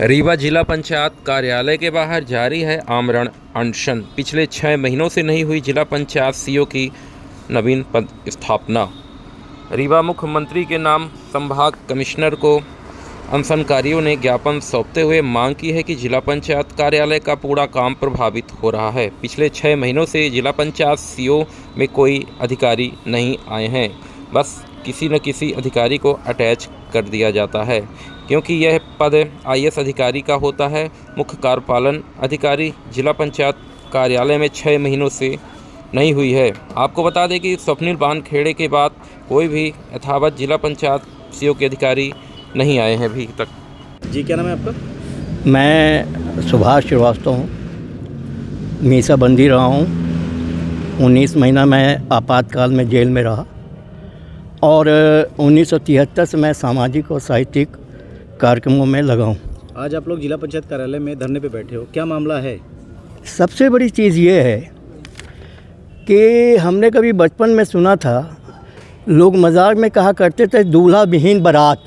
रीवा जिला पंचायत कार्यालय के बाहर जारी है आमरण अनशन। पिछले 6 महीनों से नहीं हुई जिला पंचायत सीओ की नवीन पद स्थापना। रीवा मुख्यमंत्री के नाम संभाग कमिश्नर को अनशनकारियों ने ज्ञापन सौंपते हुए मांग की है कि जिला पंचायत कार्यालय का पूरा काम प्रभावित हो रहा है। पिछले 6 महीनों से जिला पंचायत सीओ में कोई अधिकारी नहीं आए हैं, बस किसी न किसी अधिकारी को अटैच कर दिया जाता है, क्योंकि यह पद IAS अधिकारी का होता है। मुख्य कार्यपालन अधिकारी जिला पंचायत कार्यालय में 6 महीनों से नहीं हुई है। आपको बता दें कि स्वप्निल बानखेड़े के बाद कोई भी यथावत जिला पंचायत सीओ के अधिकारी नहीं आए हैं अभी तक। जी, क्या नाम है आपका? मैं सुभाष श्रीवास्तव हूँ, मीसा बंदी रहा हूँ। 19 महीना मैं आपातकाल में जेल में रहा और 1973 से मैं सामाजिक और साहित्यिक कार्यक्रमों में लगा हूँ। आज आप लोग जिला पंचायत कार्यालय में धरने पे बैठे हो, क्या मामला है? सबसे बड़ी चीज़ ये है कि हमने कभी बचपन में सुना था, लोग मजाक में कहा करते थे दूल्हा विहीन बारात।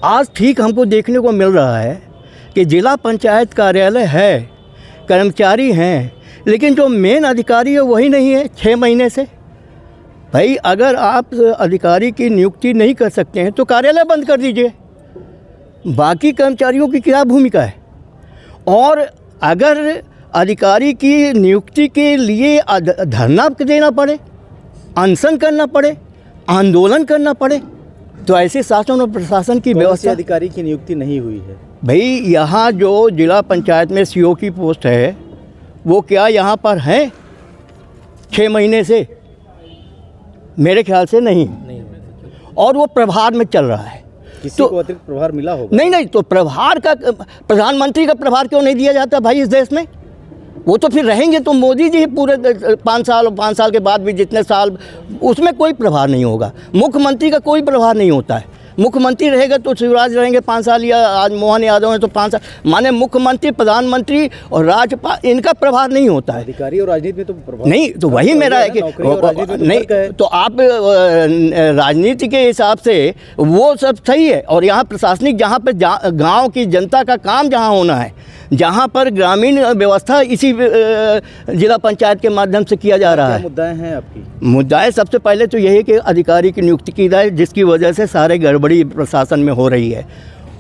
आज ठीक हमको देखने को मिल रहा है कि जिला पंचायत कार्यालय है, कर्मचारी हैं, लेकिन जो मेन अधिकारी है वही नहीं है 6 महीने से। भाई, अगर आप अधिकारी की नियुक्ति नहीं कर सकते हैं तो कार्यालय बंद कर दीजिए। बाकी कर्मचारियों की क्या भूमिका है? और अगर अधिकारी की नियुक्ति के लिए धरना देना पड़े, अनशन करना पड़े, आंदोलन करना पड़े, तो ऐसे शासन और प्रशासन की व्यवस्था। अधिकारी की नियुक्ति नहीं हुई है भाई, यहाँ जो जिला पंचायत में सीओ की पोस्ट है वो क्या यहाँ पर है 6 महीने से? मेरे ख्याल से नहीं। और वो प्रभार में चल रहा है। किसी को अतिरिक्त प्रभार मिला होगा? नहीं, तो प्रभार का, प्रधानमंत्री का प्रभार क्यों नहीं दिया जाता भाई इस देश में? वो तो फिर रहेंगे तो मोदी जी पूरे 5 साल के बाद भी जितने साल, उसमें कोई प्रभार नहीं होगा। मुख्यमंत्री का कोई प्रभार नहीं होता है। मुख्यमंत्री रहेगा तो शिवराज रहेंगे 5 साल, या आज मोहन यादव हैं तो 5 साल। माने मुख्यमंत्री, प्रधानमंत्री और राज्यपाल, इनका प्रभार नहीं होता है। अधिकारी और राजनीति में तो प्रभार नहीं, तो वही मेरा है कि नहीं, तो आप राजनीति के हिसाब से वो सब सही है। और यहाँ प्रशासनिक, जहाँ पर गाँव की जनता का काम जहाँ होना है, जहाँ पर ग्रामीण व्यवस्था इसी जिला पंचायत के माध्यम से किया जा रहा है। क्या मुद्दाएं हैं आपकी? मुद्दाएं सबसे पहले तो यही कि अधिकारी की नियुक्ति की जाए, जिसकी वजह से सारे गड़बड़ी प्रशासन में हो रही है।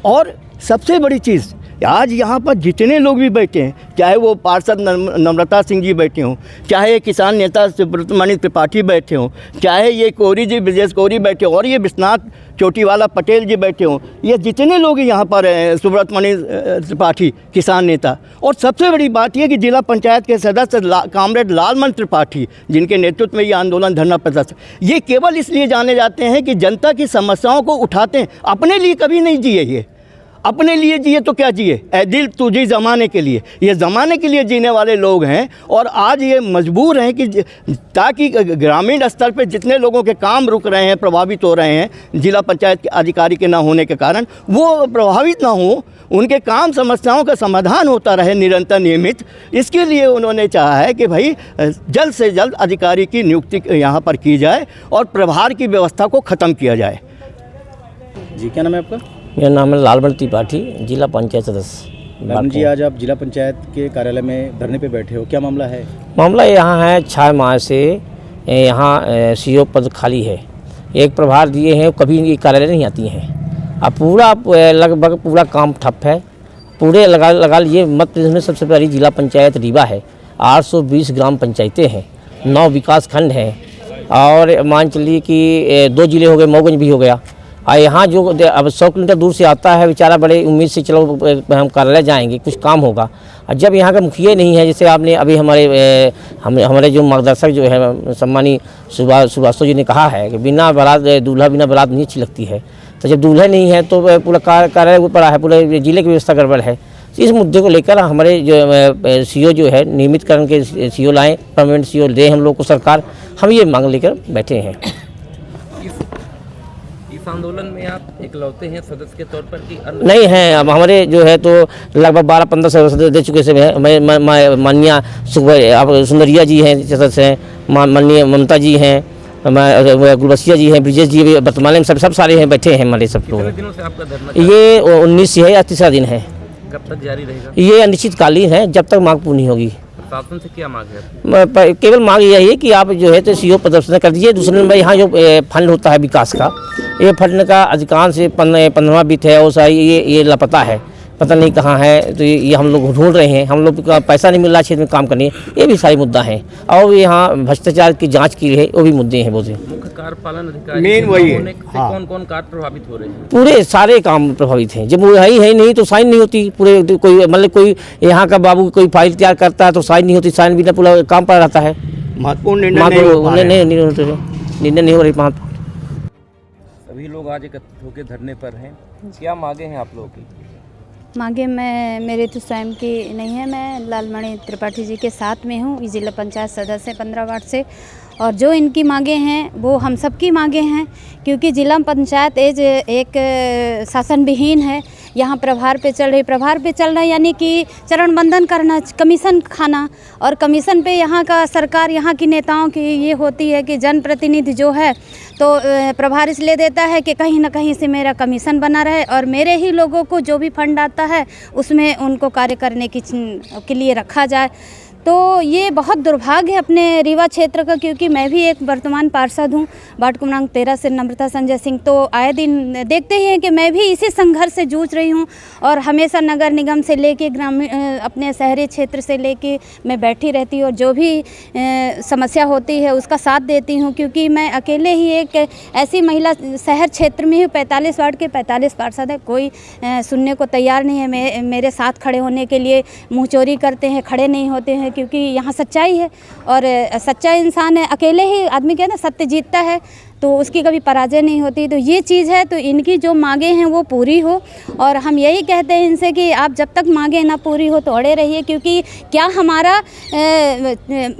और सबसे बड़ी चीज़, आज यहाँ पर जितने लोग भी बैठे हैं, चाहे वो पार्षद नम्रता सिंह जी बैठे हों, चाहे किसान नेता सुब्रतमणि त्रिपाठी बैठे हों, चाहे ये कोरी जी, ब्रजेश कोरी बैठे हों, और ये विश्वनाथ चोटीवाला पटेल जी बैठे हों, ये जितने लोग यहाँ पर हैं, सुब्रतमणि त्रिपाठी किसान नेता। और सबसे बड़ी बात यह कि जिला पंचायत के सदस्य कामरेड लालमन त्रिपाठी, जिनके नेतृत्व में ये आंदोलन धरना प्रदर्शन, ये केवल इसलिए जाने जाते हैं कि जनता की समस्याओं को उठाते हैं। अपने लिए कभी नहीं जिए, ये अपने लिए जिए तो क्या जिए? ऐ दिल तुझे ज़माने के लिए, ये ज़माने के लिए जीने वाले लोग हैं। और आज ये मजबूर हैं कि ताकि ग्रामीण स्तर पे जितने लोगों के काम रुक रहे हैं, प्रभावित हो रहे हैं जिला पंचायत के अधिकारी के ना होने के कारण, वो प्रभावित ना हो, उनके काम समस्याओं का समाधान होता रहे निरंतर, नियमित। इसके लिए उन्होंने चाहा है कि भाई जल्द से जल्द अधिकारी की नियुक्ति यहाँ पर की जाए और प्रभार की व्यवस्था को ख़त्म किया जाए। जी, क्या नाम है आपका? मेरा नाम है लालमन त्रिपाठी, जिला पंचायत सदस्य। मैडम जी, आज आप जिला पंचायत के कार्यालय में धरने पे बैठे हो, क्या मामला है? मामला यहाँ है 6 माह से यहाँ सीओ पद खाली है। एक प्रभार दिए हैं, कभी ये कार्यालय नहीं आती हैं। अब पूरा लगभग पूरा काम ठप है। पूरे लगा लिए मध्य प्रदेश में सबसे बड़ी जिला पंचायत रीवा है। 820 ग्राम पंचायतें हैं, 9 विकास खंड हैं, और मान चलिए कि 2 जिले हो गए, मऊगंज भी हो गया। और यहाँ जो अब 100 किलोमीटर दूर से आता है बेचारा, बड़े उम्मीद से चलो हम कार्यालय जाएंगे, कुछ काम होगा। और जब यहाँ का मुखिया नहीं है, जैसे आपने अभी हमारे जो मार्गदर्शक जो है सम्मानी सुभाष जी ने कहा है कि बिना बारात, दूल्हा बिना बारात नहीं अच्छी लगती है। तो जब दूल्हा नहीं है तो पूरा कार्यालय पड़ा है, पूरे जिले की व्यवस्था गड़बड़ है। इस मुद्दे को लेकर हमारे जो सीओ जो है नियमितकरण के सीओ लाएँ, परमानेंट सीओ दे हम लोग को सरकार, हम ये मांग लेकर बैठे हैं। इस आंदोलन में आप इकलौते हैं सदस्य के तौर पर कि नहीं हैं? अब हमारे जो है तो लगभग 12-15 सदस्य दे चुके से माननीय सुंदरिया जी हैं सदस्य हैं, माननीय ममता जी हैं, गुलबसिया जी हैं, ब्रिजेश जी वर्तमान में सब सारे हैं, बैठे हैं हमारे सब कितने लोग। दिनों से आपका धरना ये 19 से है या तीसरा दिन है। कब तक जारी रहेगा? ये अनिश्चितकालीन है, जब तक मांग पूरी नहीं होगी। प्रशासन से क्या मांग है? केवल मांग यही है कि आप जो है तो सीओ प्रदर्शन कर दीजिए। दूसरे नंबर यहाँ जो फंड होता है विकास का, ये फंड का अधिकांश 15वां बिट है और सारी ये लापता है, पता नहीं कहाँ है। तो ये हम लोग ढूंढ रहे हैं, हम लोग का पैसा नहीं मिल रहा क्षेत्र में काम करने, ये भी सारे मुद्दा हैं। और यहाँ भ्रष्टाचार की जांच की है, वो भी मुद्दे हैं बहुत से। मुख्य कार्यपालन अधिकारी मेन वही है। हाँ। कौन कौन कार्य प्रभावित हो रहे हैं? पूरे सारे काम प्रभावित हैं। जब वो है नहीं तो साइन नहीं होती। पूरे कोई मतलब कोई यहाँ का बाबू कोई फाइल तैयार करता है तो साइन नहीं होती, साइन बिना पूरा काम पर रहता है। महत्वपूर्ण निर्णय निर्णय नहीं हो रही। सभी लोग आज एकत्रित होकर धरने पर हैं, क्या मांगे हैं आप लोगों की? मांगे मैं मेरे तो स्वयं की नहीं है, मैं लालमणि त्रिपाठी जी के साथ में हूँ, जिला पंचायत सदस्य 15 वार्ड से। और जो इनकी मांगे हैं वो हम सब की मांगे हैं, क्योंकि जिला पंचायत एक शासन विहीन है। यहाँ प्रभार पे चल रहा है यानी कि चरण बंधन करना, कमीशन खाना। और कमीशन पे यहाँ का सरकार, यहाँ की नेताओं की ये होती है कि जनप्रतिनिधि जो है तो प्रभार इसलिए देता है कि कहीं ना कहीं से मेरा कमीशन बना रहे और मेरे ही लोगों को जो भी फंड आता है उसमें उनको कार्य करने के लिए रखा जाए। तो ये बहुत दुर्भाग्य है अपने रीवा क्षेत्र का, क्योंकि मैं भी एक वर्तमान पार्षद हूँ, वार्ड क्रमांक 13 से नम्रता संजय सिंह। तो आए दिन देखते ही हैं कि मैं भी इसी संघर्ष से जूझ रही हूँ और हमेशा नगर निगम से लेके ग्रामीण अपने शहरी क्षेत्र से लेके मैं बैठी रहती हूँ और जो भी समस्या होती है उसका साथ देती हूँ, क्योंकि मैं अकेले ही एक ऐसी महिला शहर क्षेत्र में ही 45 वार्ड के 45 पार्षद है, कोई सुनने को तैयार नहीं है मेरे साथ खड़े होने के लिए। मुँह चोरी करते हैं, खड़े नहीं होते हैं, क्योंकि यहाँ सच्चाई है और सच्चा इंसान है। अकेले ही आदमी कहते हैं सत्य जीतता है, तो उसकी कभी पराजय नहीं होती। तो ये चीज़ है, तो इनकी जो मांगे हैं वो पूरी हो। और हम यही कहते हैं इनसे कि आप जब तक मांगे ना पूरी हो तो अड़े रहिए, क्योंकि क्या हमारा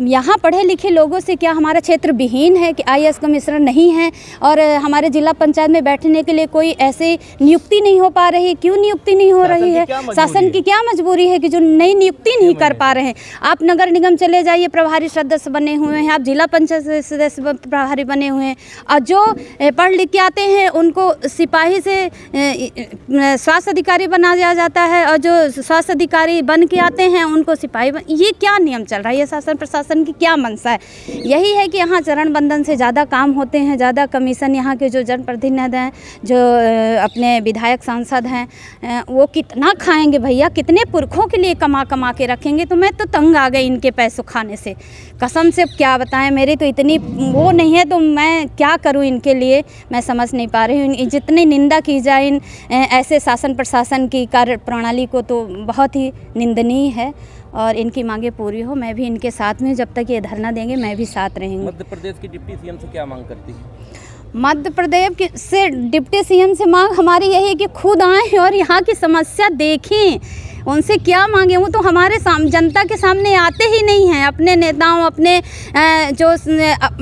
यहाँ पढ़े लिखे लोगों से क्या हमारा क्षेत्र विहीन है कि IAS कमिश्नर नहीं है और हमारे जिला पंचायत में बैठने के लिए कोई ऐसी नियुक्ति नहीं हो पा रही? क्यों नियुक्ति नहीं हो रही है? शासन की क्या मजबूरी है कि जो नई नियुक्ति नहीं कर पा रहे हैं? आप नगर निगम चले जाइए, प्रभारी सदस्य बने हुए हैं, आप जिला पंचायत सदस्य प्रभारी बने हुए हैं, और जो पढ़ लिख के आते हैं उनको सिपाही से स्वास्थ्य अधिकारी बना दिया जाता है और जो स्वास्थ्य अधिकारी बन के आते हैं उनको सिपाही ये क्या नियम चल रहा है? ये शासन प्रशासन की क्या मंशा है? यही है कि यहाँ चरण बंधन से ज़्यादा काम होते हैं, ज़्यादा कमीशन यहाँ के जो जनप्रतिनिधि हैं, जो अपने विधायक सांसद हैं, वो कितना खाएंगे भैया? कितने पुरखों के लिए कमा कमा के रखेंगे? तो मैं तो तंग आ गई इनके पैसों खाने से, कसम से क्या बताएं। मेरी तो इतनी वो नहीं है, तो मैं क्या करूं इनके लिए, मैं समझ नहीं पा रही हूँ। जितनी निंदा की जाए इन ऐसे शासन प्रशासन की कार्य प्रणाली को तो बहुत ही निंदनीय है और इनकी मांगे पूरी हो। मैं भी इनके साथ में, जब तक ये धरना देंगे मैं भी साथ रहेंगी। मध्य प्रदेश की डिप्टी सीएम से क्या मांग करती है? मध्य प्रदेश से डिप्टी सीएम से मांग हमारी यही है कि खुद आएँ और यहाँ की समस्या देखें। उनसे क्या मांगे? वो तो हमारे जनता के सामने आते ही नहीं हैं। अपने नेताओं, अपने जो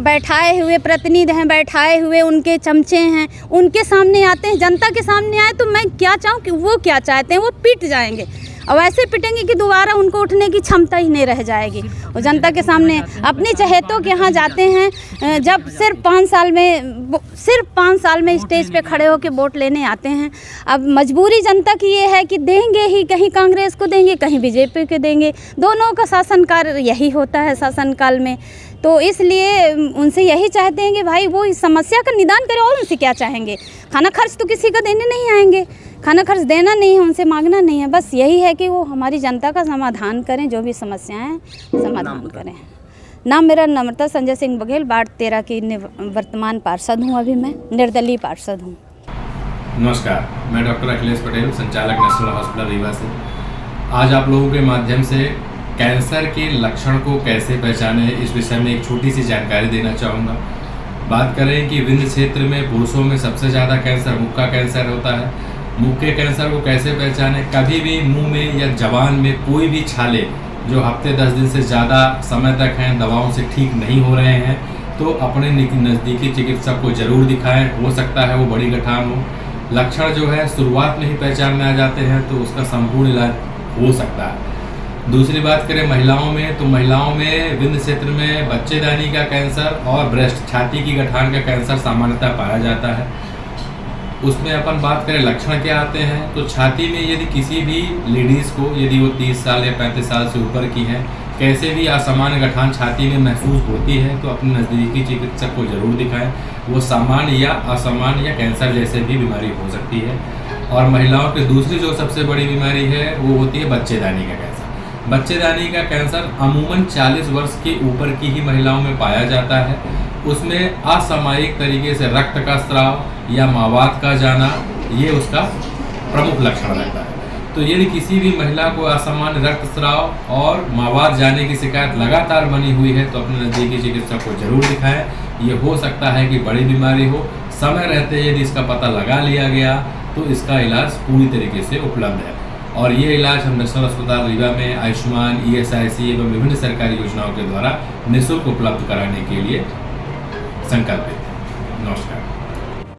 बैठाए हुए प्रतिनिधि हैं, बैठाए हुए उनके चमचे हैं, उनके सामने आते हैं। जनता के सामने आए तो मैं क्या चाहूँ कि वो क्या चाहते हैं? वो पिट जाएंगे और ऐसे पिटेंगे कि दोबारा उनको उठने की क्षमता ही नहीं रह जाएगी। वो जनता के सामने अपने चहेतों के यहाँ जाते हैं, जब सिर्फ 5 साल में स्टेज पे खड़े होकर वोट लेने आते हैं। अब मजबूरी जनता की ये है कि देंगे ही, कहीं कांग्रेस को देंगे, कहीं बीजेपी को देंगे। दोनों का शासनकाल यही होता है शासनकाल में। तो इसलिए उनसे यही चाहते हैं कि भाई वो इस समस्या का निदान करें। और उनसे क्या चाहेंगे? खाना खर्च तो किसी का देने नहीं आएंगे, खाना खर्च देना नहीं है, उनसे मांगना नहीं है। बस यही है कि वो हमारी जनता का समाधान करें, जो भी समस्याएं हैं समाधान करें। नाम मेरा नम्रता संजय सिंह बघेल, वार्ड 13 की वर्तमान पार्षद हूँ। अभी मैं निर्दलीय पार्षद हूँ। नमस्कार, मैं डॉक्टर अखिलेश पटेल, संचालक नेशनल हॉस्पिटल रीवा से। आज आप लोगों के माध्यम से कैंसर के लक्षण को कैसे पहचाने, इस विषय में एक छोटी सी जानकारी देना चाहूँगा। बात करें कि विंध्य क्षेत्र में पुरुषों में सबसे ज़्यादा कैंसर मुख का कैंसर होता है। मुख के कैंसर को कैसे पहचाने? कभी भी मुंह में या जबान में कोई भी छाले जो हफ्ते 10 दिन से ज़्यादा समय तक हैं, दवाओं से ठीक नहीं हो रहे हैं, तो अपने नज़दीकी चिकित्सक को ज़रूर दिखाएं। हो सकता है वो बड़ी गठान हो। लक्षण जो है शुरुआत में ही पहचान में आ जाते हैं तो उसका संपूर्ण इलाज हो सकता है। दूसरी बात करें महिलाओं में, तो महिलाओं में विंध्य क्षेत्र में बच्चेदानी का कैंसर और ब्रेस्ट छाती की गठान का कैंसर सामान्यतः पाया जाता है। उसमें अपन बात करें लक्षण क्या आते हैं, तो छाती में यदि किसी भी लेडीज़ को, यदि वो 30 साल या 35 साल से ऊपर की हैं, कैसे भी असामान्य गठान छाती में महसूस होती है तो अपने नज़दीकी चिकित्सक को ज़रूर दिखाएं। वो सामान्य या असामान्य या कैंसर जैसे भी बीमारी हो सकती है। और महिलाओं की दूसरी जो सबसे बड़ी बीमारी है वो होती है बच्चेदानी का कैंसर। बच्चेदानी का कैंसर अमूमन 40 वर्ष के ऊपर की ही महिलाओं में पाया जाता है। उसमें असामयिक तरीके से रक्त का स्राव या मावात का जाना, ये उसका प्रमुख लक्षण रहता है। तो यदि किसी भी महिला को असामान्य रक्तस्राव और मावात जाने की शिकायत लगातार बनी हुई है तो अपने नज़दीकी चिकित्सक को जरूर दिखाएं। ये हो सकता है कि बड़ी बीमारी हो, समय रहते यदि इसका पता लगा लिया गया तो इसका इलाज पूरी तरीके से उपलब्ध है। और ये इलाज हम नेशनल अस्पताल रीवा में आयुष्मान, ESIC एवं विभिन्न सरकारी योजनाओं के द्वारा निःशुल्क उपलब्ध कराने के लिए संकल्पित है। नमस्कार।